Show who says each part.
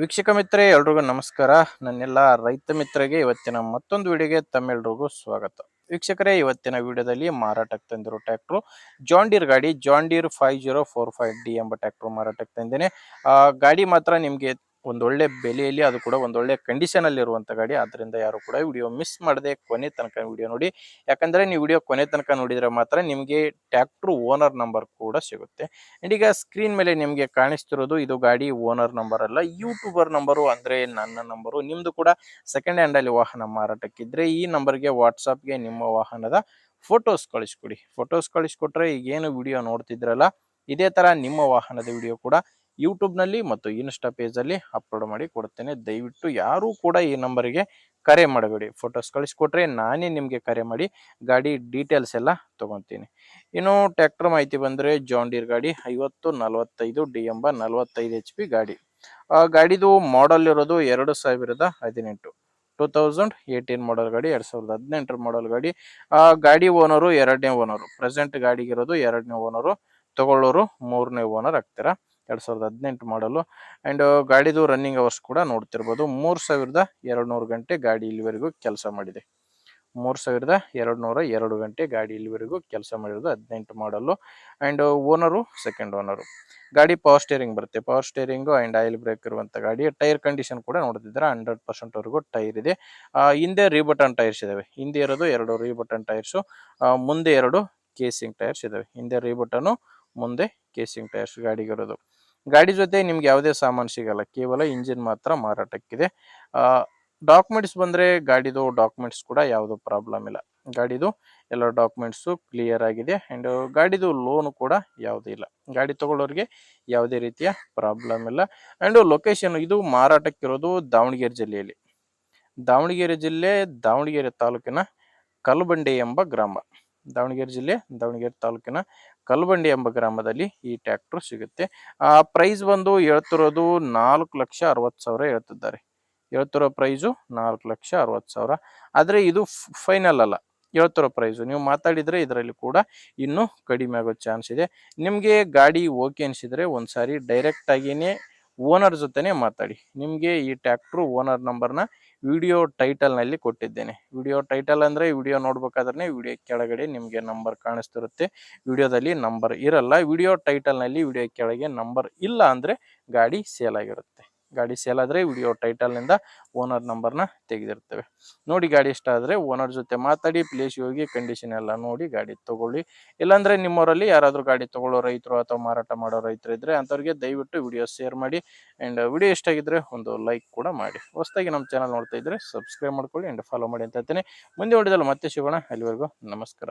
Speaker 1: ವೀಕ್ಷಕ ಮಿತ್ರರೇ ಎಲ್ರಿಗೂ ನಮಸ್ಕಾರ. ನನ್ನೆಲ್ಲ ರೈತ ಮಿತ್ರರಿಗೆ ಇವತ್ತಿನ ಮತ್ತೊಂದು ವಿಡಿಯೋಗೆ ತಮ್ಮೆಲ್ರಿಗೂ ಸ್ವಾಗತ. ವೀಕ್ಷಕರೇ, ಇವತ್ತಿನ ವಿಡಿಯೋದಲ್ಲಿ ಮಾರಾಟಕ್ಕೆ ತಂದಿರೋ ಟ್ರ್ಯಾಕ್ಟರ್ ಜಾನ್ ಡೀರ್ ಗಾಡಿ ಜಾನ್ ಡೀರ್ 5045D ಎಂಬ ಟ್ರ್ಯಾಕ್ಟರ್ ಮಾರಾಟಕ್ಕೆ ತಂದೇನೆ. ಗಾಡಿ ಮಾತ್ರ ನಿಮಗೆ ಒಂದೊಳ್ಳೆ ಬೆಲೆಯಲ್ಲಿ, ಅದು ಕೂಡ ಒಂದೊಳ್ಳೆ ಕಂಡೀಷನ್ ಅಲ್ಲಿ ಇರುವಂತ ಗಾಡಿ. ಆದ್ರಿಂದ ಯಾರು ಕೂಡ ವಿಡಿಯೋ ಮಿಸ್ ಮಾಡದೆ ಕೊನೆ ತನಕ ವಿಡಿಯೋ ನೋಡಿ. ಯಾಕಂದ್ರೆ ನೀವು ವಿಡಿಯೋ ಕೊನೆ ತನಕ ನೋಡಿದ್ರೆ ಮಾತ್ರ ನಿಮಗೆ ಟ್ರ್ಯಾಕ್ಟರ್ ಓನರ್ ನಂಬರ್ ಕೂಡ ಸಿಗುತ್ತೆ. ಅಂಡ್ ಈಗ ಸ್ಕ್ರೀನ್ ಮೇಲೆ ನಿಮಗೆ ಕಾಣಿಸ್ತಿರೋದು ಇದು ಗಾಡಿ ಓನರ್ ನಂಬರ್ ಅಲ್ಲ, ಯೂಟ್ಯೂಬರ್ ನಂಬರು, ಅಂದ್ರೆ ನನ್ನ ನಂಬರು. ನಿಮ್ದು ಕೂಡ ಸೆಕೆಂಡ್ ಹ್ಯಾಂಡ್ ಅಲ್ಲಿ ವಾಹನ ಮಾರಾಟಕ್ಕಿದ್ರೆ ಈ ನಂಬರ್ಗೆ ವಾಟ್ಸಾಪ್ಗೆ ನಿಮ್ಮ ವಾಹನದ ಫೋಟೋಸ್ ಕಳಿಸ್ಕೊಡಿ. ಫೋಟೋಸ್ ಕಳಿಸ್ಕೊಟ್ರೆ ಈಗೇನು ವಿಡಿಯೋ ನೋಡ್ತಿದ್ರಲ್ಲ, ಇದೇ ತರ ನಿಮ್ಮ ವಾಹನದ ವಿಡಿಯೋ ಕೂಡ ಯೂಟ್ಯೂಬ್ ನಲ್ಲಿ ಮತ್ತು ಇನ್ಸ್ಟಾ ಪೇಜ್ ಅಲ್ಲಿ ಅಪ್ಲೋಡ್ ಮಾಡಿ ಕೊಡ್ತೇನೆ. ದಯವಿಟ್ಟು ಯಾರು ಕೂಡ ಈ ನಂಬರ್ಗೆ ಕರೆ ಮಾಡಬೇಡಿ. ಫೋಟೋಸ್ ಕಳಿಸ್ಕೊಟ್ರೆ ನಾನೇ ನಿಮ್ಗೆ ಕರೆ ಮಾಡಿ ಗಾಡಿ ಡೀಟೇಲ್ಸ್ ಎಲ್ಲ ತಗೊಂತೀನಿ. ಇನ್ನು ಟ್ರ್ಯಾಕ್ಟರ್ ಮಾಹಿತಿ ಬಂದ್ರೆ ಜಾನ್ ಡೀರ್ ಗಾಡಿ 5045D ಎಂಬ 45 HP ಗಾಡಿ. ಗಾಡಿದು ಮಾಡೆಲ್ ಇರೋದು 2018, 2018 ಮಾಡೆಲ್ ಗಾಡಿ, 2018 ಮಾಡೆಲ್ ಗಾಡಿ. ಗಾಡಿ ಓನರು ಎರಡನೇ ಓನರು. ಪ್ರೆಸೆಂಟ್ ಗಾಡಿಗಿರೋದು ಎರಡನೇ ಓನರು, ತಗೊಳ್ಳೋರು ಮೂರನೇ ಓನರ್ ಆಗ್ತೀರಾ. 2018 ಮಾಡಲು. ಅಂಡ್ ಗಾಡಿದು ರನ್ನಿಂಗ್ ಅವರ್ಸ್ ಕೂಡ ನೋಡ್ತಿರ್ಬೋದು. 3200 ಗಂಟೆ ಗಾಡಿ ಇಲ್ಲಿವರೆಗೂ ಕೆಲಸ ಮಾಡಿದೆ. 3202 ಗಂಟೆ ಗಾಡಿ ಇಲ್ಲಿವರೆಗೂ ಕೆಲಸ ಮಾಡಿರೋದು. 18 ಮಾಡಲು. And owner second owner. ಗಾಡಿ ಪವರ್ ಸ್ಟೇರಿಂಗ್ ಬರುತ್ತೆ. Power steering and oil brake ಇರುವಂತ ಗಾಡಿ. ಟೈರ್ ಕಂಡೀಷನ್ ಕೂಡ ನೋಡ್ತಿದ್ರೆ 100% ವರೆಗೂ ಟೈರ್ ಇದೆ. ಹಿಂದೆ ರೀಬಟನ್ ಟೈರ್ಸ್ ಇದಾವೆ. ಹಿಂದೆ ಇರೋದು 2 ರೀಬಟನ್ ಟೈರ್ಸ್, ಮುಂದೆ 2 ಕೇಸಿಂಗ್ ಟೈರ್ಸ್ ಇದಾವೆ. ಹಿಂದೆ ರೀಬಟನ್, ಮುಂದೆ ಕೇಸಿಂಗ್ ಟೈರ್ಸ್ ಗಾಡಿಗಿರೋದು. ಗಾಡಿ ಜೊತೆ ನಿಮ್ಗೆ ಯಾವುದೇ ಸಾಮಾನು ಸಿಗಲ್ಲ, ಕೇವಲ ಇಂಜಿನ್ ಮಾತ್ರ ಮಾರಾಟಕ್ಕಿದೆ. ಡಾಕ್ಯುಮೆಂಟ್ಸ್ ಬಂದ್ರೆ ಗಾಡಿದು ಡಾಕ್ಯುಮೆಂಟ್ಸ್ ಕೂಡ ಯಾವುದು ಪ್ರಾಬ್ಲಮ್ ಇಲ್ಲ. ಗಾಡಿದು ಎಲ್ಲ ಡಾಕ್ಯುಮೆಂಟ್ಸು ಕ್ಲಿಯರ್ ಆಗಿದೆ. ಅಂಡ್ ಗಾಡಿದು ಲೋನ್ ಕೂಡ ಯಾವುದೇ ಇಲ್ಲ. ಗಾಡಿ ತಗೊಳ್ಳೋರಿಗೆ ಯಾವುದೇ ರೀತಿಯ ಪ್ರಾಬ್ಲಮ್ ಇಲ್ಲ. ಅಂಡ್ ಲೊಕೇಶನ್ ಇದು ಮಾರಾಟಕ್ಕಿರೋದು ದಾವಣಗೆರೆ ಜಿಲ್ಲೆಯಲ್ಲಿ. ದಾವಣಗೆರೆ ಜಿಲ್ಲೆ, ದಾವಣಗೆರೆ ತಾಲೂಕಿನ ಕಲ್ಬಂಡಿ ಎಂಬ ಗ್ರಾಮ. ದಾವಣಗೆರೆ ಜಿಲ್ಲೆ, ದಾವಣಗೆರೆ ತಾಲೂಕಿನ ಕಲ್ಬಂಡಿ ಎಂಬ ಗ್ರಾಮದಲ್ಲಿ ಈ ಟ್ರ್ಯಾಕ್ಟರ್ ಸಿಗುತ್ತೆ. ಪ್ರೈಸ್ ಬಂದು ಹೇಳ್ತಿರೋದು 4,60,000 ಹೇಳ್ತಿದ್ದಾರೆ. ಹೇಳ್ತಿರೋ ಪ್ರೈಸು 4,60,000. ಆದ್ರೆ ಇದು ಫೈನಲ್ ಅಲ್ಲ. ಹೇಳ್ತಿರೋ ಪ್ರೈಸು ನೀವು ಮಾತಾಡಿದ್ರೆ ಇದರಲ್ಲಿ ಕೂಡ ಇನ್ನೂ ಕಡಿಮೆ ಆಗೋ ಚಾನ್ಸ್ ಇದೆ. ನಿಮ್ಗೆ ಗಾಡಿ ಓಕೆ ಅನ್ಸಿದ್ರೆ ಒಂದ್ಸಾರಿ ಡೈರೆಕ್ಟ್ ಆಗಿನೇ ಓನರ್ ಜೊತೆನೆ ಮಾತಾಡಿ. ನಿಮ್ಗೆ ಈ ಟ್ರ್ಯಾಕ್ಟರ್ ಓನರ್ ನಂಬರ್ನ ವಿಡಿಯೋ ಟೈಟಲ್ ನಲ್ಲಿ ಕೊಟ್ಟಿದ್ದೇನೆ. ವಿಡಿಯೋ ಟೈಟಲ್ ಅಂದ್ರೆ ವಿಡಿಯೋ ನೋಡ್ಬೇಕಾದ್ರೆ ವಿಡಿಯೋ ಕೆಳಗಡೆ ನಿಮ್ಗೆ ನಂಬರ್ ಕಾಣಿಸ್ತಿರುತ್ತೆ. ವಿಡಿಯೋದಲ್ಲಿ ನಂಬರ್ ಇರಲ್ಲ. ವಿಡಿಯೋ ಟೈಟಲ್ ನಲ್ಲಿ ವಿಡಿಯೋ ಕೆಳಗೆ ನಂಬರ್ ಇಲ್ಲ ಅಂದ್ರೆ ಗಾಡಿ ಸೇಲ್ ಆಗಿರುತ್ತೆ. ಗಾಡಿ ಸೇಲ್ ಆದ್ರೆ ವಿಡಿಯೋ ಟೈಟಲ್ ನಿಂದ ಓನರ್ ನಂಬರ್ನ ತೆಗೆದಿರ್ತೇವೆ. ನೋಡಿ ಗಾಡಿ ಇಷ್ಟ ಆದ್ರೆ ಓನರ್ ಜೊತೆ ಮಾತಾಡಿ, ಪ್ಲೇಸ್ ಹೋಗಿ ಕಂಡೀಷನ್ ಎಲ್ಲ ನೋಡಿ ಗಾಡಿ ತಗೊಳ್ಳಿ. ಇಲ್ಲಾಂದ್ರೆ ನಿಮ್ಮವರಲ್ಲಿ ಯಾರಾದ್ರೂ ಗಾಡಿ ತಗೊಳ್ಳೋ ರೈತರು ಅಥವಾ ಮಾರಾಟ ಮಾಡೋ ರೈತರು ಇದ್ರೆ ಅಂತವ್ರಿಗೆ ದಯವಿಟ್ಟು ವಿಡಿಯೋ ಶೇರ್ ಮಾಡಿ. ಅಂಡ್ ವಿಡಿಯೋ ಇಷ್ಟ ಆಗಿದ್ರೆ ಒಂದು ಲೈಕ್ ಕೂಡ ಮಾಡಿ. ಹೊಸದಾಗಿ ನಮ್ಮ ಚಾನಲ್ ನೋಡ್ತಾ ಇದ್ರೆ ಸಬ್ಸ್ಕ್ರೈಬ್ ಮಾಡ್ಕೊಳ್ಳಿ ಅಂಡ್ ಫಾಲೋ ಮಾಡಿ ಅಂತ ಹೇಳ್ತೇನೆ. ಮುಂದೆ ವಿಡಿಯೋದಲ್ಲಿ ಮತ್ತೆ ಸಿಗೋಣ. ಅಲ್ಲಿವರೆಗೂ ನಮಸ್ಕಾರ.